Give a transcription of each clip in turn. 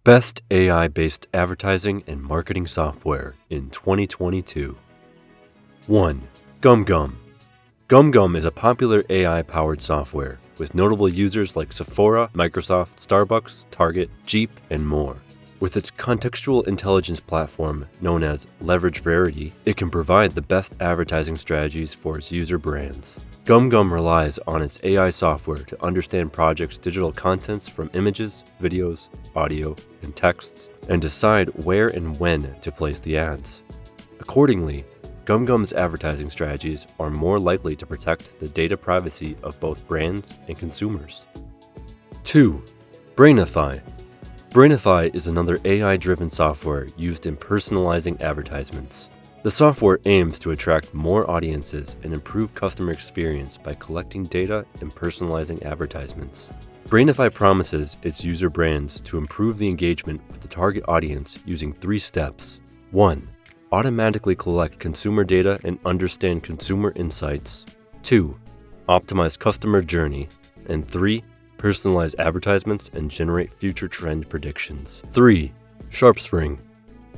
Best AI-based advertising and marketing software in 2022. 1. GumGum. GumGum is a popular AI-powered software with notable users like Sephora, Microsoft, Starbucks, Target, Jeep, and more. With its contextual intelligence platform known as Leverage Verity, it can provide the best advertising strategies for its user brands. GumGum relies on its AI software to understand projects' digital contents from images, videos, audio, and texts, and decide where and when to place the ads. Accordingly, GumGum's advertising strategies are more likely to protect the data privacy of both brands and consumers. 2. Brainify. Brainify is another AI-driven software used in personalizing advertisements. The software aims to attract more audiences and improve customer experience by collecting data and personalizing advertisements. Brainify promises its user brands to improve the engagement with the target audience using 3 steps. 1. Automatically collect consumer data and understand consumer insights. 2. Optimize customer journey. And 3. Personalize advertisements and generate future trend predictions. 3. Sharpspring.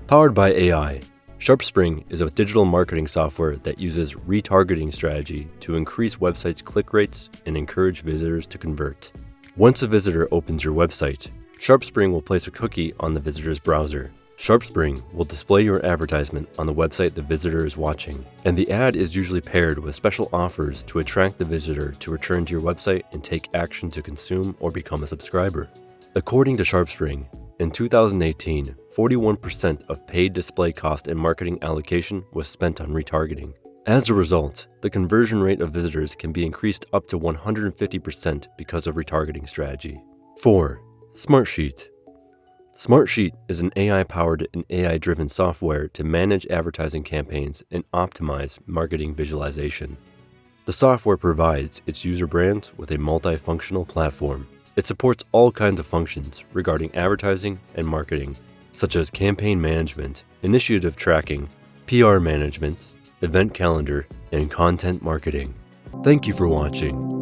Powered by AI, Sharpspring is a digital marketing software that uses retargeting strategy to increase websites' click rates and encourage visitors to convert. Once a visitor opens your website, Sharpspring will place a cookie on the visitor's browser. Sharpspring will display your advertisement on the website the visitor is watching, and the ad is usually paired with special offers to attract the visitor to return to your website and take action to consume or become a subscriber. According to Sharpspring, in 2018, 41% of paid display cost and marketing allocation was spent on retargeting. As a result, the conversion rate of visitors can be increased up to 150% because of retargeting strategy. 4. Smartsheet. Smartsheet is an AI-powered and AI-driven software to manage advertising campaigns and optimize marketing visualization. The software provides its user brands with a multifunctional platform. It supports all kinds of functions regarding advertising and marketing, such as campaign management, initiative tracking, PR management, event calendar, and content marketing. Thank you for watching.